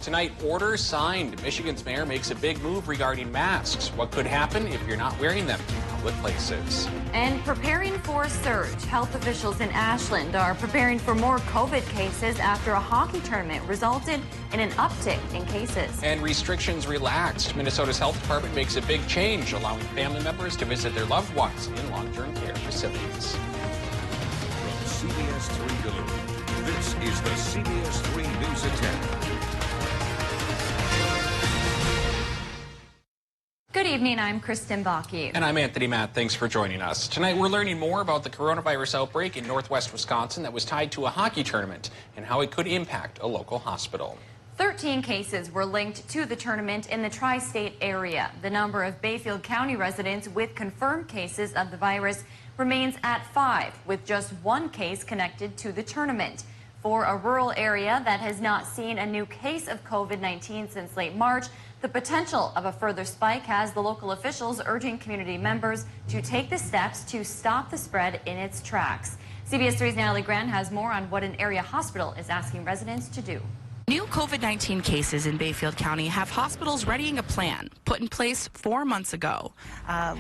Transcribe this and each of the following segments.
Tonight, order signed. Michigan's mayor makes a big move regarding masks. What could happen if you're not wearing them in public places? And preparing for a surge. Health officials in Ashland are preparing for more COVID cases after a hockey tournament resulted in an uptick in cases. And restrictions relaxed. Minnesota's health department makes a big change, allowing family members to visit their loved ones in long-term care facilities. From CBS3 Duluth, this is the CBS3 News at 10. Good evening, I'm Kristen Baki. And I'm Anthony Matt. Thanks for joining us. Tonight we're learning more about the coronavirus outbreak in northwest Wisconsin that was tied to a hockey tournament and how it could impact a local hospital. 13 cases were linked to the tournament in the tri-state area. The number of Bayfield County residents with confirmed cases of the virus remains at 5, with just 1 case connected to the tournament. For a rural area that has not seen a new case of COVID-19 since late March, the potential of a further spike has the local officials urging community members to take the steps to stop the spread in its tracks. CBS3's Natalie Grant has more on what an area hospital is asking residents to do. New COVID-19 cases in Bayfield County have hospitals readying a plan put in place 4 months ago.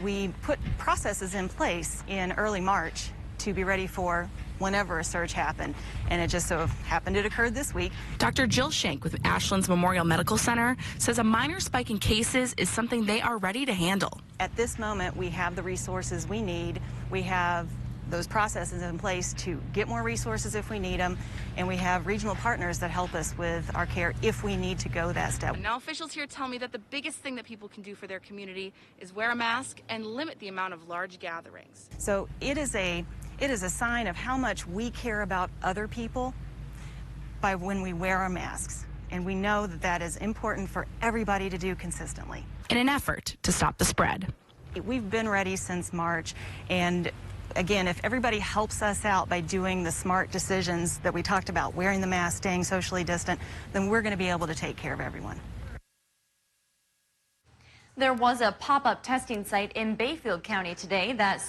We put processes in place in early March to be ready for whenever a surge happened, and it just so happened it occurred this week. Dr. Jill Shank with Ashland's Memorial Medical Center says a minor spike in cases is something they are ready to handle. At this moment, we have the resources we need. We have those processes in place to get more resources if we need them, and we have regional partners that help us with our care if we need to go that step. Now officials here tell me that the biggest thing that people can do for their community is wear a mask and limit the amount of large gatherings. So it is a sign of how much we care about other people by when we wear our masks, and we know that that is important for everybody to do consistently. In an effort to stop the spread. We've been ready since March, and again, if everybody helps us out by doing the smart decisions that we talked about, wearing the mask, staying socially distant, then we're going to be able to take care of everyone. There was a pop-up testing site in Bayfield County today that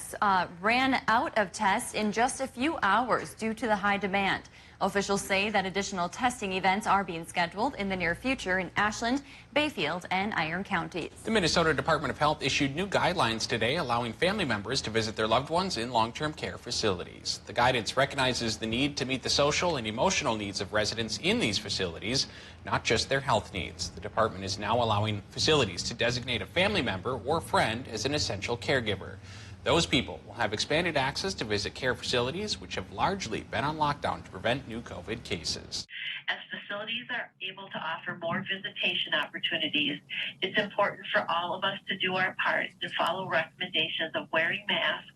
ran out of tests in just a few hours due to the high demand. Officials say that additional testing events are being scheduled in the near future in Ashland, Bayfield, and Iron counties. The Minnesota Department of Health issued new guidelines today allowing family members to visit their loved ones in long-term care facilities. The guidance recognizes the need to meet the social and emotional needs of residents in these facilities, not just their health needs. The department is now allowing facilities to designate a family member or friend as an essential caregiver. Those people will have expanded access to visit care facilities, which have largely been on lockdown to prevent new COVID cases. As facilities are able to offer more visitation opportunities, it's important for all of us to do our part to follow recommendations of wearing masks,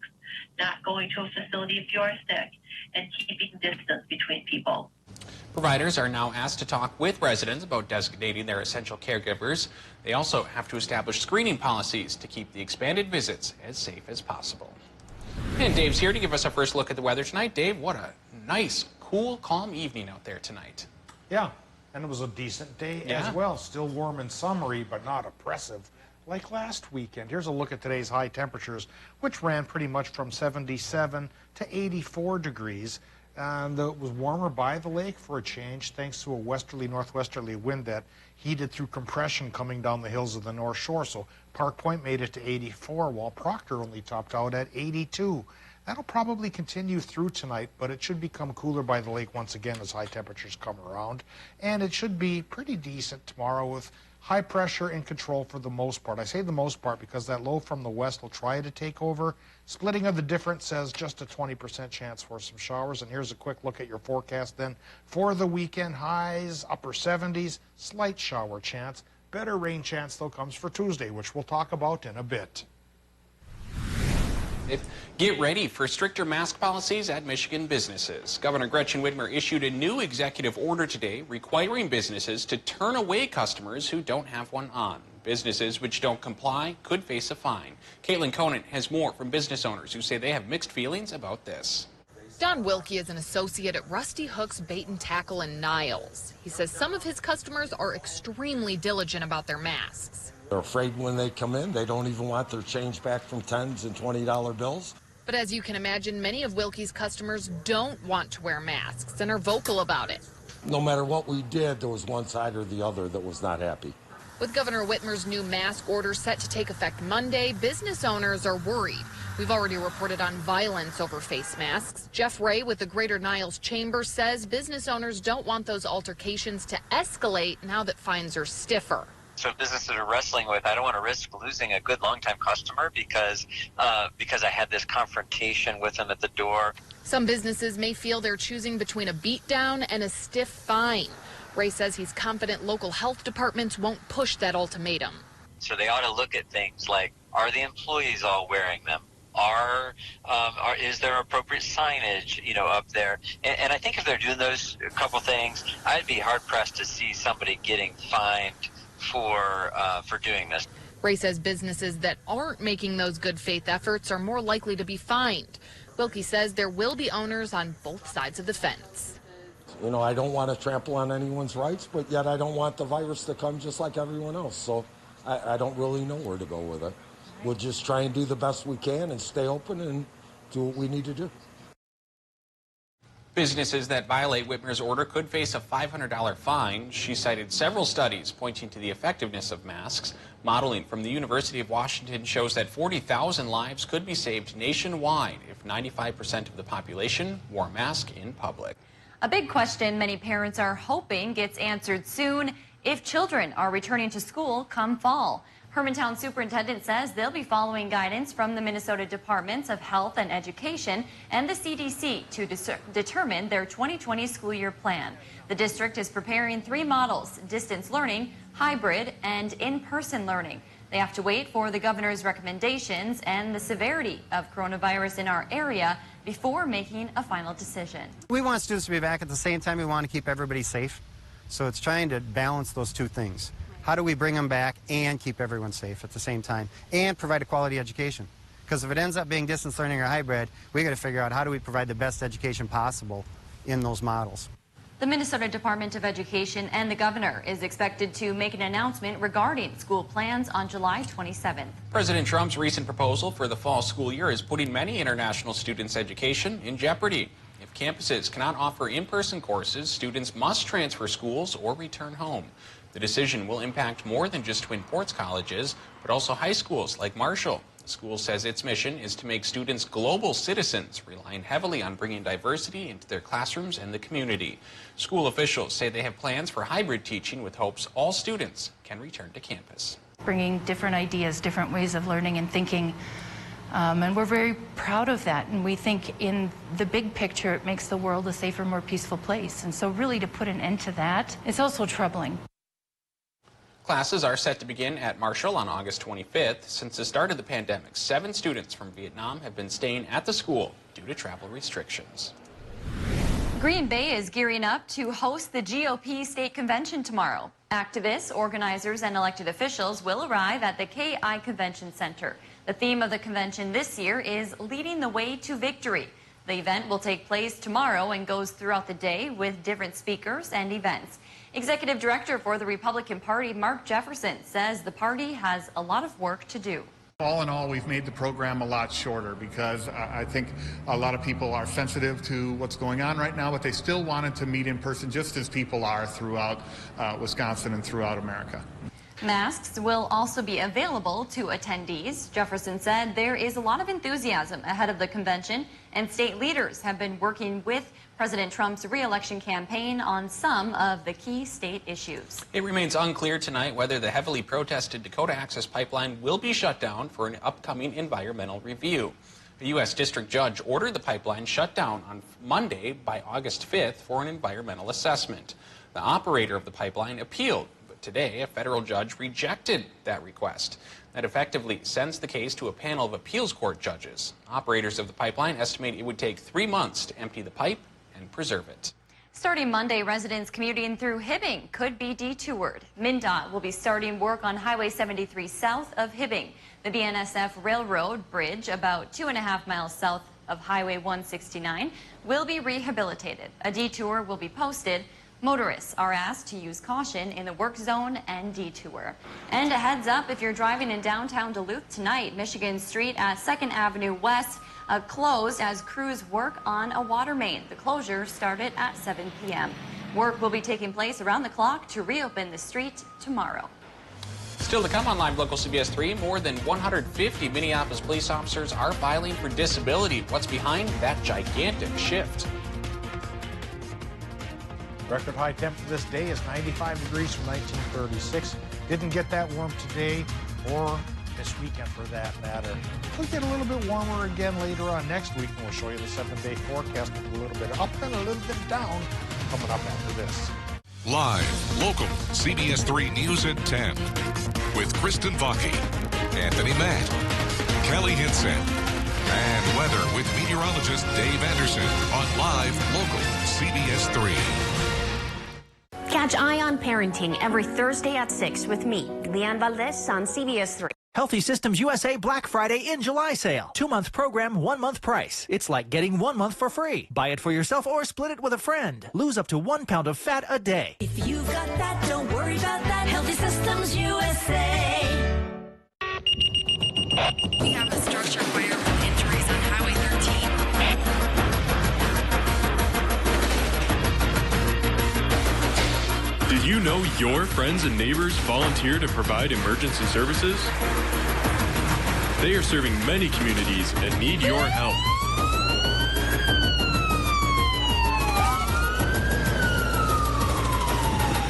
not going to a facility if you're sick, and keeping distance between people. Providers are now asked to talk with residents about designating their essential caregivers. They also have to establish screening policies to keep the expanded visits as safe as possible. And Dave's here to give us a first look at the weather tonight. Dave, what a nice, cool, calm evening out there tonight. Yeah, and it was a decent day as well. Still warm and summery, but not oppressive like last weekend. Here's a look at today's high temperatures, which ran pretty much from 77 to 84 degrees. And it was warmer by the lake for a change, thanks to a westerly-northwesterly wind that heated through compression coming down the hills of the North Shore. So Park Point made it to 84, while Proctor only topped out at 82. That'll probably continue through tonight, but it should become cooler by the lake once again as high temperatures come around. And it should be pretty decent tomorrow with high pressure in control for the most part. I say the most part because that low from the west will try to take over. Splitting of the difference says just a 20% chance for some showers. And here's a quick look at your forecast then. For the weekend, highs, upper 70s, slight shower chance. Better rain chance, though, comes for Tuesday, which we'll talk about in a bit. Get ready for stricter mask policies at Michigan businesses. Governor Gretchen Whitmer issued a new executive order today requiring businesses to turn away customers who don't have one on. Businesses which don't comply could face a fine. Caitlin Conant has more from business owners who say they have mixed feelings about this. Don Wilkie is an associate at Rusty Hook's Bait and Tackle in Niles. He says some of his customers are extremely diligent about their masks. They're afraid when they come in, they don't even want their change back from $10s and $20 bills. But as you can imagine, many of Wilkie's customers don't want to wear masks and are vocal about it. no matter what we did, there was one side or the other that was not happy. With Governor Whitmer's new mask order set to take effect Monday, business owners are worried. We've already reported on violence over face masks. Jeff Ray with the Greater Niles Chamber says business owners don't want those altercations to escalate now that fines are stiffer. So businesses are wrestling with, I don't want to risk losing a good longtime customer because I had this confrontation with them at the door. Some businesses may feel they're choosing between a beatdown and a stiff fine. Ray says he's confident local health departments won't push that ultimatum. So they ought to look at things like, are the employees all wearing them? Is there appropriate signage, up there? And I think if they're doing those couple things, I'd be hard pressed to see somebody getting fined for doing this. Ray says businesses that aren't making those good faith efforts are more likely to be fined. Wilkie says there will be owners on both sides of the fence. I don't want to trample on anyone's rights, but yet I don't want the virus to come just like everyone else. So I don't really know where to go with it. We'll just try and do the best we can and stay open and do what we need to do. Businesses that violate Whitmer's order could face a $500 fine. She cited several studies pointing to the effectiveness of masks. Modeling from the University of Washington shows that 40,000 lives could be saved nationwide if 95% of the population wore a mask in public. A big question many parents are hoping gets answered soon: if children are returning to school come fall. Hermantown Superintendent says they'll be following guidance from the Minnesota Departments of Health and Education and the CDC to determine their 2020 school year plan. The district is preparing 3 models: distance learning, hybrid, and in-person learning. They have to wait for the governor's recommendations and the severity of coronavirus in our area before making a final decision. We want students to be back. At the same time, we want to keep everybody safe. So it's trying to balance those two things. How do we bring them back and keep everyone safe at the same time and provide a quality education? Because if it ends up being distance learning or hybrid, we got to figure out how do we provide the best education possible in those models. The Minnesota Department of Education and the governor is expected to make an announcement regarding school plans on July 27th. President Trump's recent proposal for the fall school year is putting many international students' education in jeopardy. If campuses cannot offer in-person courses, students must transfer schools or return home. The decision will impact more than just Twin Ports colleges, but also high schools like Marshall. The school says its mission is to make students global citizens, relying heavily on bringing diversity into their classrooms and the community. School officials say they have plans for hybrid teaching with hopes all students can return to campus. Bringing different ideas, different ways of learning and thinking, and we're very proud of that. And we think in the big picture, it makes the world a safer, more peaceful place. And so really to put an end to that, it's also troubling. Classes are set to begin at Marshall on August 25th. Since the start of the pandemic, 7 students from Vietnam have been staying at the school due to travel restrictions. Green Bay is gearing up to host the GOP state convention tomorrow. Activists, organizers, and elected officials will arrive at the KI Convention Center. The theme of the convention this year is Leading the Way to Victory. The event will take place tomorrow and goes throughout the day with different speakers and events. Executive Director for the Republican Party, Mark Jefferson, says the party has a lot of work to do. All in all, we've made the program a lot shorter because I think a lot of people are sensitive to what's going on right now, but they still wanted to meet in person just as people are throughout Wisconsin and throughout America. Masks will also be available to attendees. Jefferson said there is a lot of enthusiasm ahead of the convention, and state leaders have been working with President Trump's re-election campaign on some of the key state issues. It remains unclear tonight whether the heavily protested Dakota Access Pipeline will be shut down for an upcoming environmental review. A U.S. district judge ordered the pipeline shut down on Monday by August 5th for an environmental assessment. The operator of the pipeline appealed, but today a federal judge rejected that request. That effectively sends the case to a panel of appeals court judges. Operators of the pipeline estimate it would take 3 months to empty the pipe and preserve it. Starting Monday, residents commuting through Hibbing could be detoured. MnDOT will be starting work on Highway 73 south of Hibbing. The BNSF Railroad Bridge, about 2.5 miles south of Highway 169, will be rehabilitated. A detour will be posted. Motorists are asked to use caution in the work zone and detour. And a heads up, if you're driving in downtown Duluth tonight, Michigan Street at 2nd Avenue West closed as crews work on a water main. The closure started at 7 p.m. Work will be taking place around the clock to reopen the street tomorrow. Still to come on Live Local CBS 3, more than 150 Minneapolis police officers are filing for disability. What's behind that gigantic shift? Record high temp for this day is 95 degrees from 1936. Didn't get that warm today or this weekend for that matter. We'll get a little bit warmer again later on next week, and we'll show you the 7-day forecast with a little bit up and a little bit down coming up after this. Live, local, CBS 3 News at 10 with Kristen Vaki, Anthony Matt, Kelly Hinson, and weather with meteorologist Dave Anderson on Live, local, CBS 3. Catch Eye on Parenting every Thursday at 6 with me, Leanne Valdez, on CBS 3. Healthy Systems USA Black Friday in July sale. 2-month program, 1-month price. It's like getting 1 month for free. Buy it for yourself or split it with a friend. Lose up to 1 pound of fat a day. If you've got that, don't worry about that. Healthy Systems USA. We have a structure fire with injuries on Highway 13. Did you know your friends and neighbors volunteer to provide emergency services? They are serving many communities and need your help.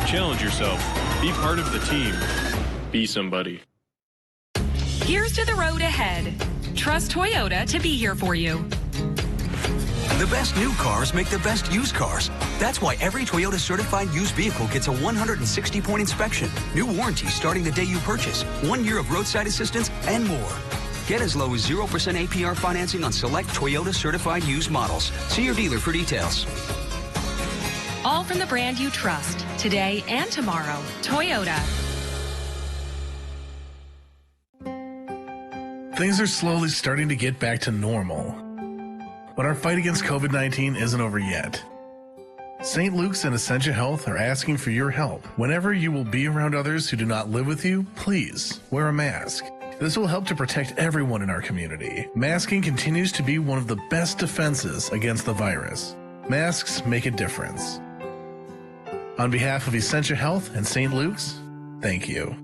Challenge yourself. Be part of the team. Be somebody. Here's to the road ahead. Trust Toyota to be here for you. The best new cars make the best used cars. That's why every Toyota certified used vehicle gets a 160-point inspection, new warranty starting the day you purchase, 1 year of roadside assistance, and more. Get as low as 0% APR financing on select Toyota certified used models. See your dealer for details. All from the brand you trust, today and tomorrow. Toyota. Things are slowly starting to get back to normal. But our fight against COVID-19 isn't over yet. St. Luke's and Essentia Health are asking for your help. Whenever you will be around others who do not live with you, please wear a mask. This will help to protect everyone in our community. Masking continues to be one of the best defenses against the virus. Masks make a difference. On behalf of Essentia Health and St. Luke's, thank you.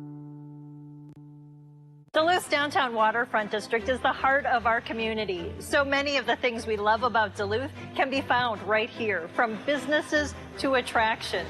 Duluth's downtown waterfront district is the heart of our community. So many of the things we love about Duluth can be found right here, from businesses to attractions.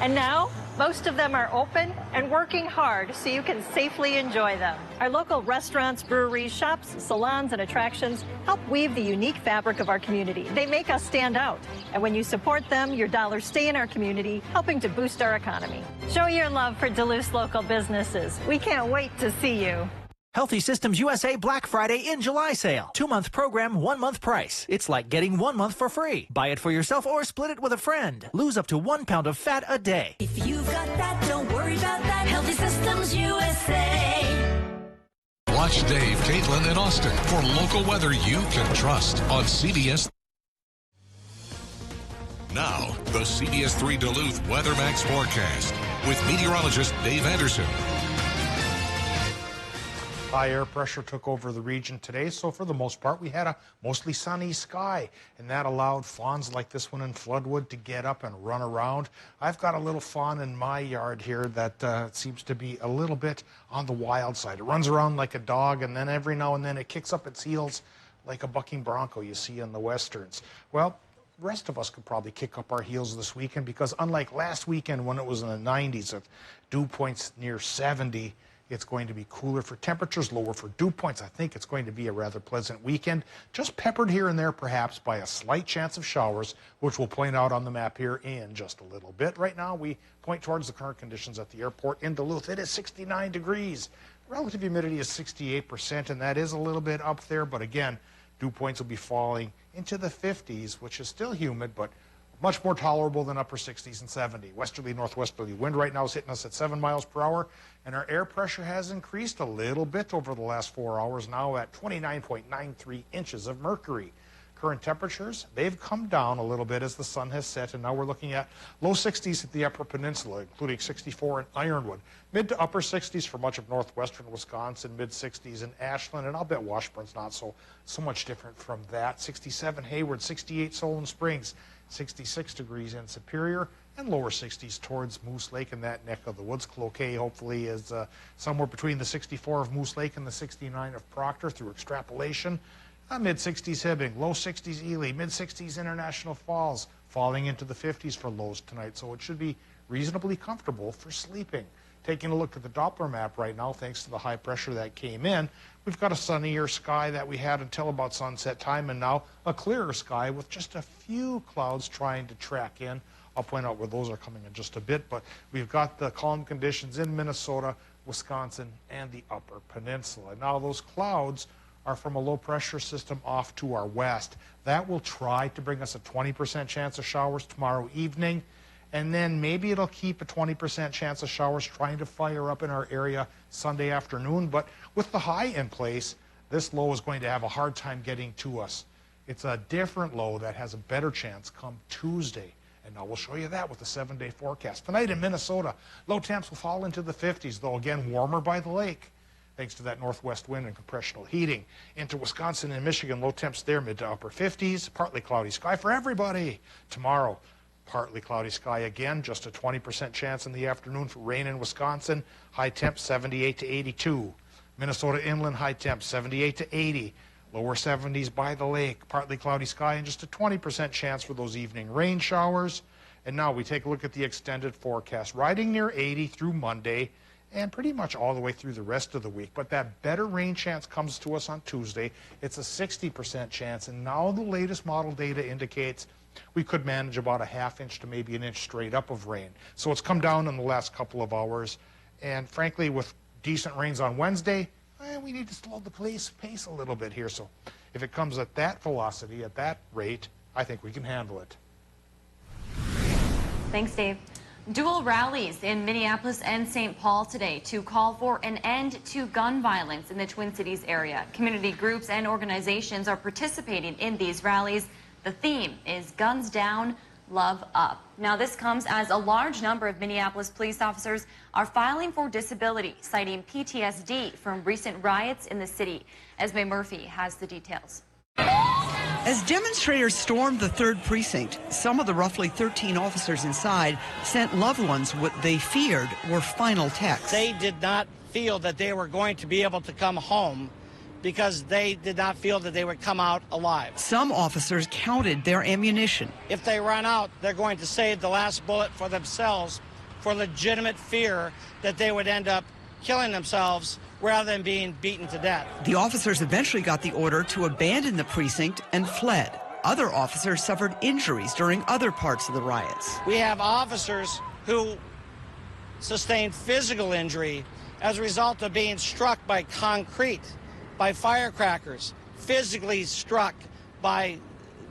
And now, most of them are open and working hard so you can safely enjoy them. Our local restaurants, breweries, shops, salons, and attractions help weave the unique fabric of our community. They make us stand out. And when you support them, your dollars stay in our community, helping to boost our economy. Show your love for Duluth's local businesses. We can't wait to see you. Healthy Systems USA Black Friday in July sale. 2-month program, 1-month price. It's like getting 1 month for free. Buy it for yourself or split it with a friend. Lose up to 1 pound of fat a day. If you've got that, don't worry about that. Healthy Systems USA. Watch Dave, Caitlin, and Austin for local weather you can trust on CBS. Now, the CBS 3 Duluth Weather Max forecast with meteorologist Dave Anderson. High air pressure took over the region today, so for the most part, we had a mostly sunny sky, and that allowed fawns like this one in Floodwood to get up and run around. I've got a little fawn in my yard here that seems to be a little bit on the wild side. It runs around like a dog, and then every now and then it kicks up its heels like a bucking bronco you see in the westerns. Well, the rest of us could probably kick up our heels this weekend, because unlike last weekend when it was in the 90s with dew points near 70, it's going to be cooler for temperatures, lower for dew points. I think it's going to be a rather pleasant weekend, just peppered here and there perhaps by a slight chance of showers, which we'll point out on the map here in just a little bit. Right now, we point towards the current conditions at the airport in Duluth. It is 69 degrees. Relative humidity is 68%, and that is a little bit up there. But again, dew points will be falling into the 50s, which is still humid, but much more tolerable than upper 60s and 70. Westerly, northwesterly wind right now is hitting us at 7 miles per hour, and our air pressure has increased a little bit over the last 4 hours, now at 29.93 inches of mercury. Current temperatures, they've come down a little bit as the sun has set, and now we're looking at low 60s at the Upper Peninsula, including 64 in Ironwood. Mid to upper 60s for much of northwestern Wisconsin, mid 60s in Ashland, and I'll bet Washburn's not so much different from that. 67 Hayward, 68 Solon Springs, 66 degrees in Superior, and lower 60s towards Moose Lake and that neck of the woods. Cloquet hopefully is somewhere between the 64 of Moose Lake and the 69 of Proctor through extrapolation. Mid-60s Hibbing, low 60s Ely, mid-60s International Falls, falling into the 50s for lows tonight, so it should be reasonably comfortable for sleeping. Taking a look at the Doppler map right now, thanks to the high pressure that came in, we've got a sunnier sky that we had until about sunset time, and now a clearer sky with just a few clouds trying to track in. I'll point out where those are coming in just a bit, but we've got the calm conditions in Minnesota, Wisconsin, and the Upper Peninsula. Now those clouds are from a low pressure system off to our west. That will try to bring us a 20% chance of showers tomorrow evening, and then maybe it'll keep a 20% chance of showers trying to fire up in our area Sunday afternoon. But with the high in place, this low is going to have a hard time getting to us. It's a different low that has a better chance come Tuesday. And now we'll show you that with the 7-day forecast. Tonight in Minnesota, low temps will fall into the 50s, though again warmer by the lake, thanks to that northwest wind and compressional heating. Into Wisconsin and Michigan, low temps there, mid to upper 50s, partly cloudy sky for everybody. Tomorrow, partly cloudy sky again, just a 20% chance in the afternoon for rain in Wisconsin. High temp 78 to 82. Minnesota inland high temp 78 to 80. Lower 70s by the lake, partly cloudy sky, and just a 20% chance for those evening rain showers. And now we take a look at the extended forecast, riding near 80 through Monday and pretty much all the way through the rest of the week. But that better rain chance comes to us on Tuesday. It's a 60% chance, and now the latest model data indicates we could manage about a half inch to maybe an inch straight up of rain. So it's come down in the last couple of hours, and frankly, with decent rains on Wednesday, we need to slow the pace a little bit here. So if it comes at that velocity, at that rate, I think we can handle it. Thanks, Dave. Dual rallies in Minneapolis and St. Paul today to call for an end to gun violence in the Twin Cities area. Community groups and organizations are participating in these rallies. The theme is Guns Down, Love Up. Now, this comes as a large number of Minneapolis police officers are filing for disability, citing PTSD from recent riots in the city. Esme Murphy has the details. As demonstrators stormed the 3rd precinct, some of the roughly 13 officers inside sent loved ones what they feared were final texts. They did not feel that they were going to be able to come home because they did not feel that they would come out alive. Some officers counted their ammunition. If they run out, they're going to save the last bullet for themselves for legitimate fear that they would end up killing themselves rather than being beaten to death. The officers eventually got the order to abandon the precinct and fled. Other officers suffered injuries during other parts of the riots. We have officers who sustained physical injury as a result of being struck by concrete, by firecrackers, physically struck by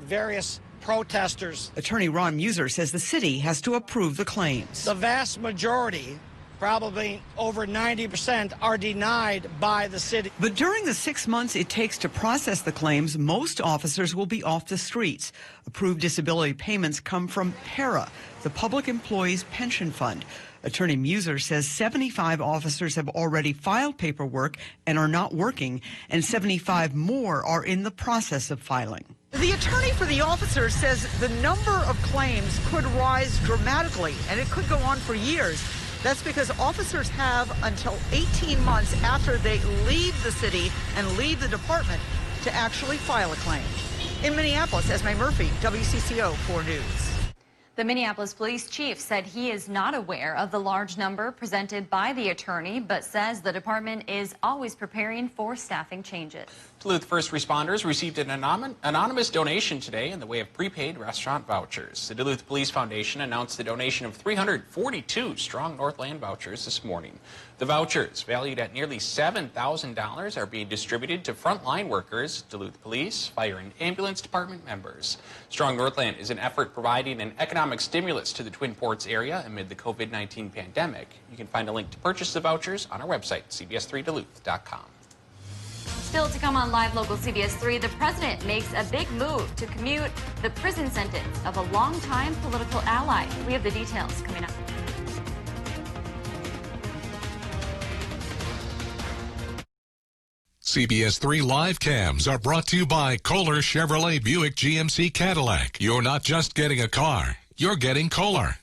various protesters. Attorney Ron Muser says the city has to approve the claims. The vast majority, probably over 90%, are denied by the city. But during the 6 months it takes to process the claims, most officers will be off the streets. Approved disability payments come from PARA, the Public Employees Pension Fund. Attorney Muser says 75 officers have already filed paperwork and are not working, and 75 more are in the process of filing. The attorney for the officers says the number of claims could rise dramatically, and it could go on for years. That's because officers have until 18 months after they leave the city and leave the department to actually file a claim. In Minneapolis, Esme Murphy, WCCO 4 News. The Minneapolis police chief said he is not aware of the large number presented by the attorney, but says the department is always preparing for staffing changes. Duluth first responders received an anonymous donation today in the way of prepaid restaurant vouchers. The Duluth Police Foundation announced the donation of 342 Strong Northland vouchers this morning. The vouchers, valued at nearly $7,000, are being distributed to frontline workers, Duluth Police, Fire and Ambulance Department members. Strong Northland is an effort providing an economic stimulus to the Twin Ports area amid the COVID-19 pandemic. You can find a link to purchase the vouchers on our website, cbs3duluth.com. Still to come on Live Local CBS 3, the president makes a big move to commute the prison sentence of a longtime political ally. We have the details coming up. CBS3 live cams are brought to you by Kohler Chevrolet Buick GMC Cadillac. You're not just getting a car, you're getting Kohler.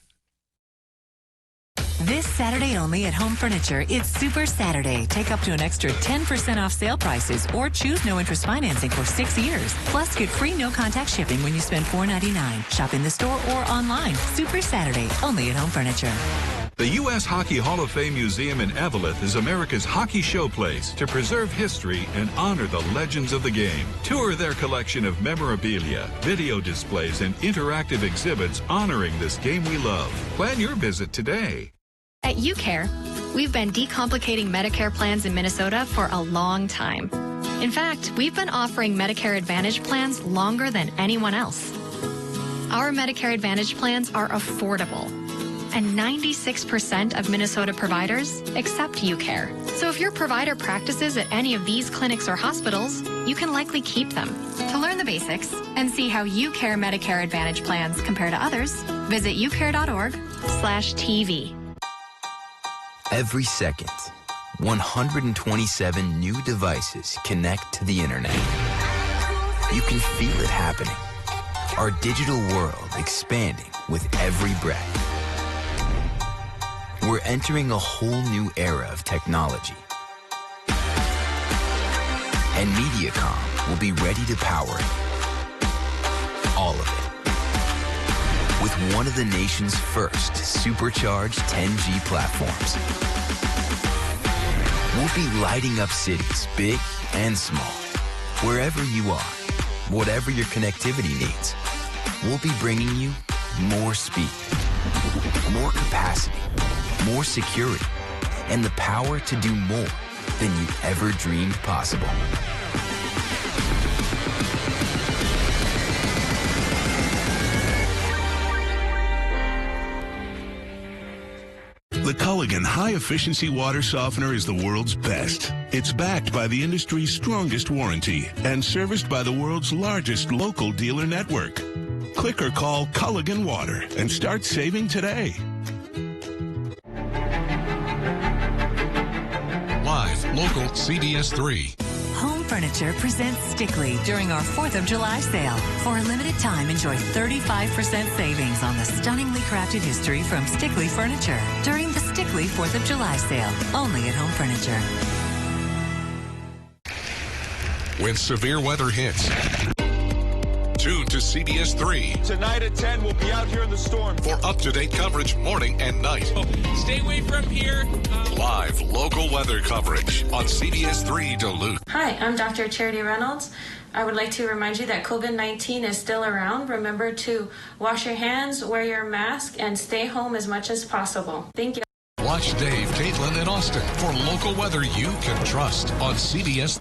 This Saturday only at Home Furniture, it's Super Saturday. Take up to an extra 10% off sale prices or choose no interest financing for 6 years. Plus, get free no-contact shipping when you spend $4.99. Shop in the store or online. Super Saturday, only at Home Furniture. The U.S. Hockey Hall of Fame Museum in Eveleth is America's hockey showplace to preserve history and honor the legends of the game. Tour their collection of memorabilia, video displays, and interactive exhibits honoring this game we love. Plan your visit today. At UCare, we've been decomplicating Medicare plans in Minnesota for a long time. In fact, we've been offering Medicare Advantage plans longer than anyone else. Our Medicare Advantage plans are affordable, and 96% of Minnesota providers accept UCare. So if your provider practices at any of these clinics or hospitals, you can likely keep them. To learn the basics and see how UCare Medicare Advantage plans compare to others, visit ucare.org/TV. Every second, 127 new devices connect to the internet. You can feel it happening. Our digital world expanding with every breath. We're entering a whole new era of technology. And Mediacom will be ready to power it. All of it. With one of the nation's first supercharged 10G platforms. We'll be lighting up cities, big and small. Wherever you are, whatever your connectivity needs, we'll be bringing you more speed, more capacity, more security, and the power to do more than you ever dreamed possible. The Culligan high-efficiency water softener is the world's best. It's backed by the industry's strongest warranty and serviced by the world's largest local dealer network. Click or call Culligan Water and start saving today. Live, local, CBS3. Home Furniture presents Stickley during our 4th of July sale. For a limited time, enjoy 35% savings on the stunningly crafted history from Stickley Furniture during the Stickley 4th of July sale, only at Home Furniture. When severe weather hits, tune to CBS3. Tonight at 10, we'll be out here in the storm. For up-to-date coverage morning and night. Stay away from here. Live local weather coverage on CBS3 Duluth. Hi, I'm Dr. Charity Reynolds. I would like to remind you that COVID-19 is still around. Remember to wash your hands, wear your mask, and stay home as much as possible. Thank you. Watch Dave, Caitlin, and Austin for local weather you can trust on CBS.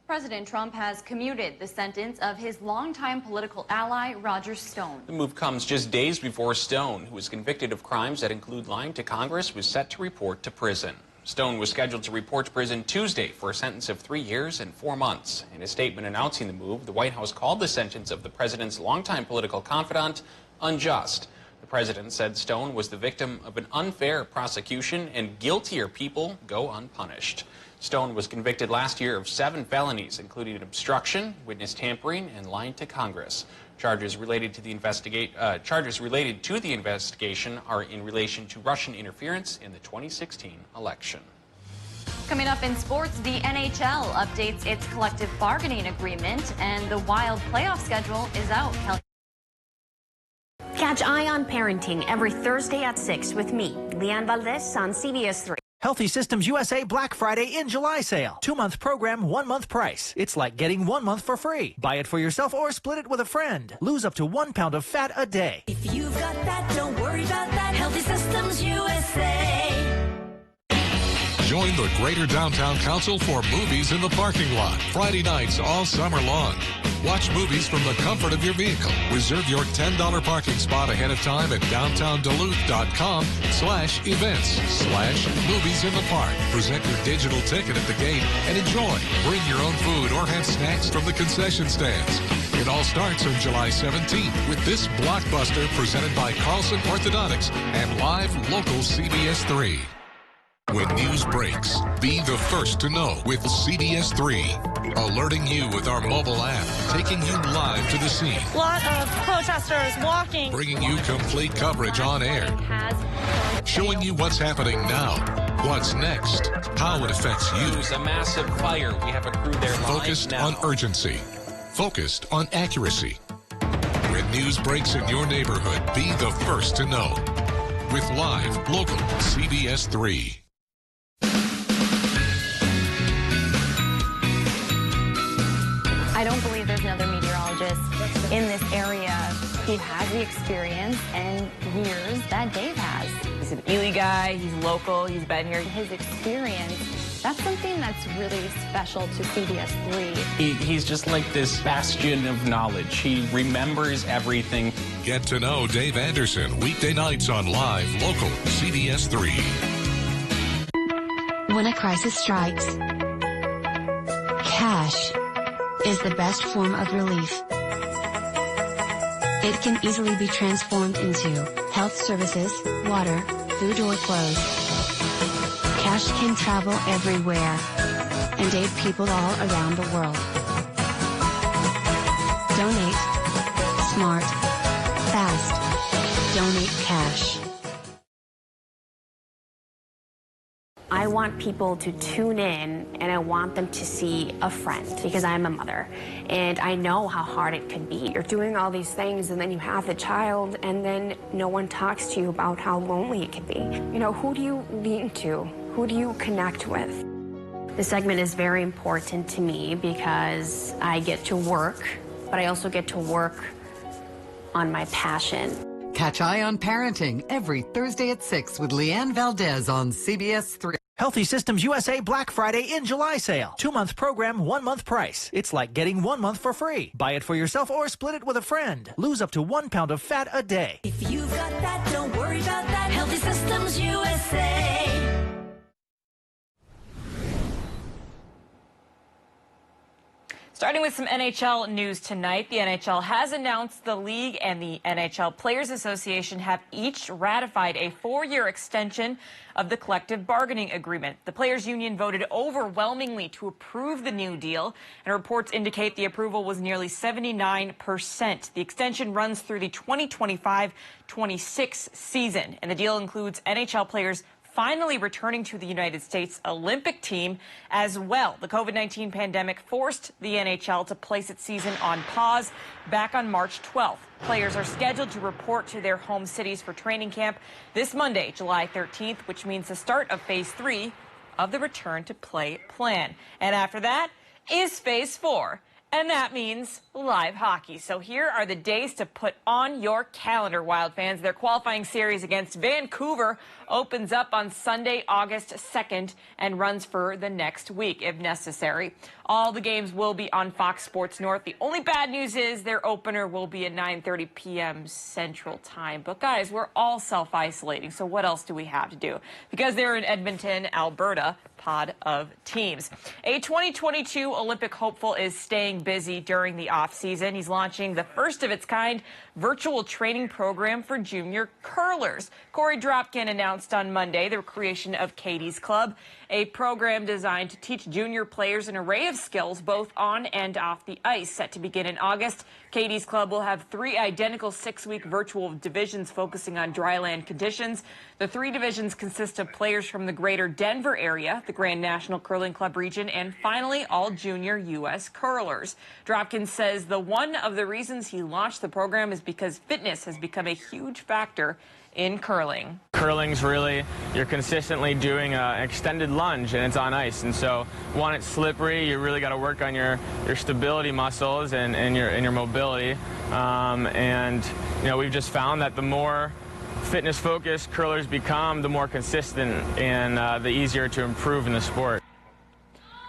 President Trump has commuted the sentence of his longtime political ally, Roger Stone. The move comes just days before Stone, who was convicted of crimes that include lying to Congress, was set to report to prison. Stone was scheduled to report to prison Tuesday for a sentence of 3 years and 4 months. In a statement announcing the move, the White House called the sentence of the president's longtime political confidant unjust. The president said Stone was the victim of an unfair prosecution and guiltier people go unpunished. Stone was convicted last year of 7 felonies, including obstruction, witness tampering, and lying to Congress. Charges related to the investigation are in relation to Russian interference in the 2016 election. Coming up in sports, the NHL updates its collective bargaining agreement, and the Wild playoff schedule is out. Catch Eye on Parenting every Thursday at 6 with me, Leanne Valdez, on CBS3. Healthy Systems USA Black Friday in July sale. 2-month program, 1-month price. It's like getting 1 month for free. Buy it for yourself or split it with a friend. Lose up to 1 pound of fat a day. If you've got that, don't worry about that. Healthy Systems USA. Join the Greater Downtown Council for Movies in the Parking Lot. Friday nights all summer long. Watch movies from the comfort of your vehicle. Reserve your $10 parking spot ahead of time at downtownduluth.com/events/movies in the park. Present your digital ticket at the gate and enjoy. Bring your own food or have snacks from the concession stands. It all starts on July 17th with this blockbuster presented by Carlson Orthodontics and live local CBS3. When news breaks, be the first to know with CBS3. Alerting you with our mobile app, taking you live to the scene. A lot of protesters walking. Bringing you complete coverage on air. Showing you what's happening now, what's next, how it affects you. There's a massive fire. We have a crew there live Focused now. on urgency. Focused on accuracy. When news breaks in your neighborhood, be the first to know. With live, local CBS3. I don't believe there's another meteorologist in this area who has the experience and years that Dave has. He's an Ely guy, he's local, he's been here. His experience, that's something that's really special to CBS3. He's just like this bastion of knowledge. He remembers everything. Get to know Dave Anderson, weekday nights on live, local CBS3. When a crisis strikes, cash is the best form of relief. It can easily be transformed into health services, water, food, or clothes. Cash can travel everywhere and aid people all around the world. Donate. Smart. Fast. Donate cash. I want people to tune in, and I want them to see a friend, because I'm a mother and I know how hard it can be. You're doing all these things and then you have the child and then no one talks to you about how lonely it can be. You know, who do you lean to? Who do you connect with? This segment is very important to me because I get to work, but I also get to work on my passion. Catch Eye on Parenting every Thursday at 6 with Leanne Valdez on CBS3. Healthy Systems USA Black Friday in July sale. 2-month program, 1-month price. It's like getting 1 month for free. Buy it for yourself or split it with a friend. Lose up to 1 pound of fat a day. If you've got that, don't worry about that. Healthy Systems USA. Starting with some NHL news tonight, the NHL has announced the league and the NHL Players Association have each ratified a 4-year extension of the collective bargaining agreement. The Players Union voted overwhelmingly to approve the new deal, and reports indicate the approval was nearly 79%. The extension runs through the 2025-26 season, and the deal includes NHL players finally returning to the United States Olympic team as well. The COVID-19 pandemic forced the NHL to place its season on pause back on March 12th. Players are scheduled to report to their home cities for training camp this Monday, July 13th, which means the start of Phase 3 of the return to play plan. And after that is Phase 4. And that means live hockey. So here are the days to put on your calendar, Wild fans. Their qualifying series against Vancouver opens up on Sunday, August 2nd, and runs for the next week if necessary. All the games will be on Fox Sports North. The only bad news is their opener will be at 9:30 p.m. Central Time. But guys, we're all self-isolating, so what else do we have to do? Because they're in Edmonton, Alberta, pod of teams. A 2022 Olympic hopeful is staying busy during the off-season. He's launching the first of its kind virtual training program for junior curlers. Corey Dropkin announced on Monday the creation of Katie's Club, a program designed to teach junior players an array of skills both on and off the ice. Set to begin in August, Katie's Club will have 3 identical 6-week virtual divisions focusing on dryland conditions. The 3 divisions consist of players from the greater Denver area, the Grand National Curling Club region, and finally all junior U.S. curlers. Dropkin says one of the reasons he launched the program is because fitness has become a huge factor in curling. Curling's really, you're consistently doing an extended lunge and it's on ice, and so one, it's slippery. You really got to work on your stability muscles and your mobility, and you know, we've just found that the more fitness focused curlers become, the more consistent and the easier to improve in the sport.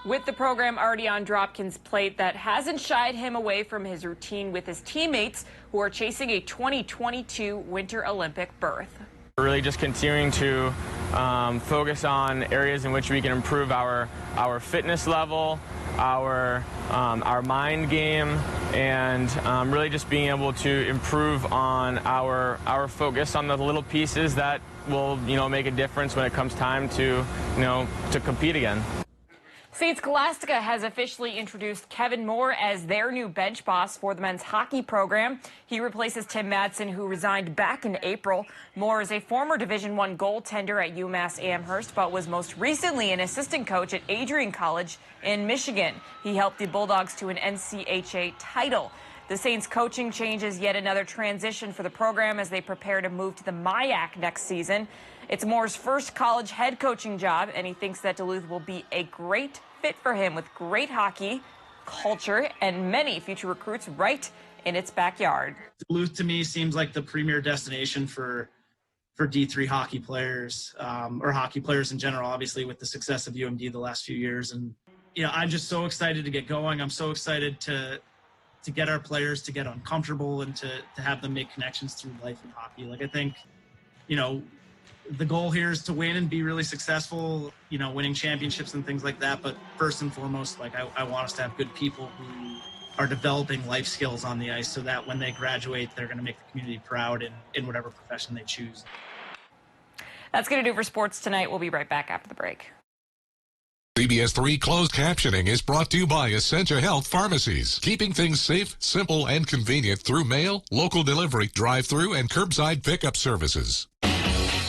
With the program already on Dropkin's plate, that hasn't shied him away from his routine with his teammates who are chasing a 2022 Winter Olympic berth. We're really just continuing to focus on areas in which we can improve our fitness level, our mind game, and really just being able to improve on our focus on the little pieces that will, make a difference when it comes time to, to compete again. St. Scholastica has officially introduced Kevin Moore as their new bench boss for the men's hockey program. He replaces Tim Madsen, who resigned back in April. Moore is a former Division I goaltender at UMass Amherst, but was most recently an assistant coach at Adrian College in Michigan. He helped the Bulldogs to an NCHA title. The Saints coaching change is yet another transition for the program as they prepare to move to the MIAC next season. It's Moore's first college head coaching job, and he thinks that Duluth will be a great fit for him with great hockey, culture, and many future recruits right in its backyard. Duluth, to me, seems like the premier destination for D3 hockey players, or hockey players in general, obviously, with the success of UMD the last few years. And, I'm just so excited to get going. I'm so excited to get our players to get uncomfortable and to have them make connections through life and hockey. Like, I think, the goal here is to win and be really successful, winning championships and things like that. But first and foremost, I want us to have good people who are developing life skills on the ice so that when they graduate, they're going to make the community proud in whatever profession they choose. That's going to do for sports tonight. We'll be right back after the break. CBS3 closed captioning is brought to you by Essentia Health Pharmacies, keeping things safe, simple, and convenient through mail, local delivery, drive-through, and curbside pickup services.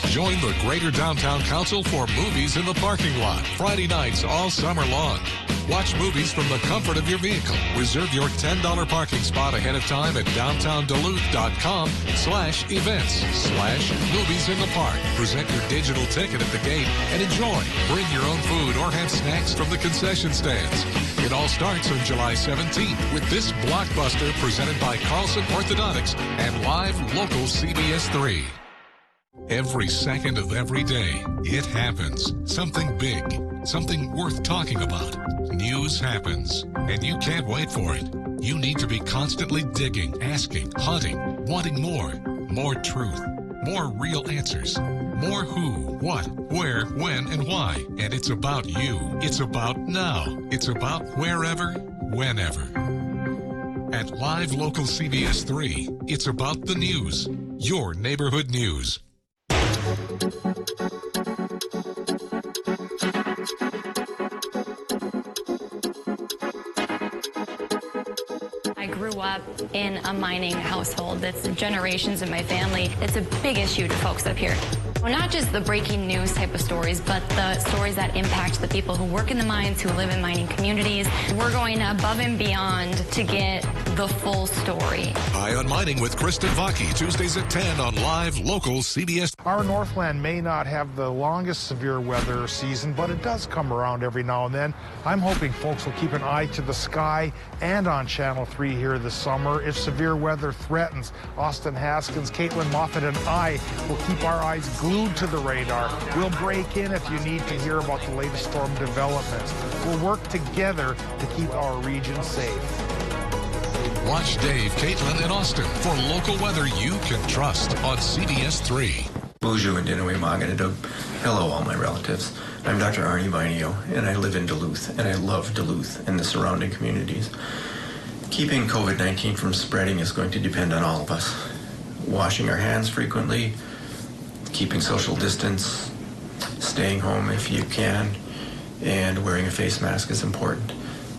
Join the Greater Downtown Council for Movies in the Parking Lot, Friday nights all summer long. Watch movies from the comfort of your vehicle. Reserve your $10 parking spot ahead of time at downtownduluth.com/events/movies in the park. Present your digital ticket at the gate and enjoy. Bring your own food or have snacks from the concession stands. It all starts on July 17th with this blockbuster presented by Carlson Orthodontics and live local CBS3. Every second of every day, it happens. Something big, something worth talking about. News happens, and you can't wait for it. You need to be constantly digging, asking, hunting, wanting more. More truth, more real answers. More who, what, where, when, and why. And it's about you. It's about now. It's about wherever, whenever. At Live Local CBS3, it's about the news. Your neighborhood news. I grew up in a mining household. That's generations in my family. It's a big issue to folks up here. Well, not just the breaking news type of stories, but the stories that impact the people who work in the mines, who live in mining communities. We're going above and beyond to get the full story. Eye on Mining with Kristen Vaki, Tuesdays at 10 on Live Local CBS. Our Northland may not have the longest severe weather season, but it does come around every now and then. I'm hoping folks will keep an eye to the sky and on Channel 3 here this summer. If severe weather threatens, Austin Haskins, Caitlin Moffat, and I will keep our eyes glued to the radar. We'll break in if you need to hear about the latest storm developments. We'll work together to keep our region safe. Watch Dave, Caitlin, and Austin for local weather you can trust on CBS3. Bonjour and Dinaway Maganadub. Hello, all my relatives. I'm Dr. Arnie Vinio, and I live in Duluth, and I love Duluth and the surrounding communities. Keeping COVID-19 from spreading is going to depend on all of us. Washing our hands frequently, keeping social distance, staying home if you can, and wearing a face mask is important.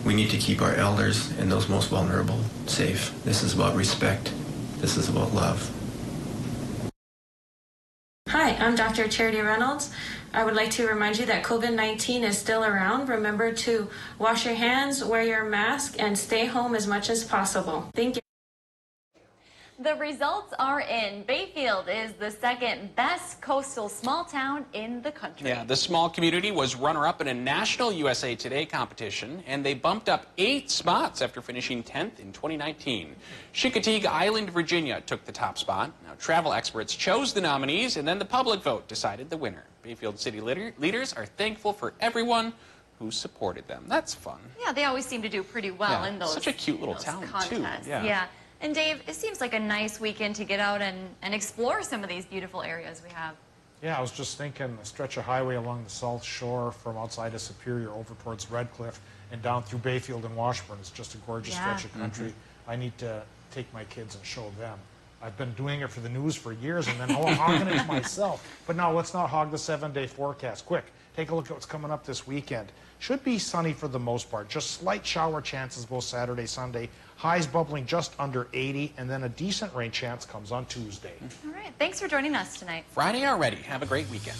We need to keep our elders and those most vulnerable safe. This is about respect. This is about love. Hi, I'm Dr. Charity Reynolds. I would like to remind you that COVID-19 is still around. Remember to wash your hands, wear your mask, and stay home as much as possible. Thank you. The results are in. Bayfield is the second best coastal small town in the country. Yeah, the small community was runner-up in a national USA Today competition, and they bumped up 8 spots after finishing 10th in 2019. Chincoteague Island, Virginia took the top spot. Now, travel experts chose the nominees, and then the public vote decided the winner. Bayfield city leaders are thankful for everyone who supported them. That's fun. Yeah, they always seem to do pretty well in those such a cute little town, contests. too. Yeah. And Dave, it seems like a nice weekend to get out and explore some of these beautiful areas we have. Yeah, I was just thinking the stretch of highway along the South Shore from outside of Superior over towards Red Cliff and down through Bayfield and Washburn. It's just a gorgeous stretch of country. I need to take my kids and show them. I've been doing it for the news for years and then hogging it myself. But now let's not hog the 7-day forecast. Quick, take a look at what's coming up this weekend. Should be sunny for the most part. Just slight shower chances both Saturday, Sunday. Highs bubbling just under 80, and then a decent rain chance comes on Tuesday. All right. Thanks for joining us tonight. Friday already. Have a great weekend.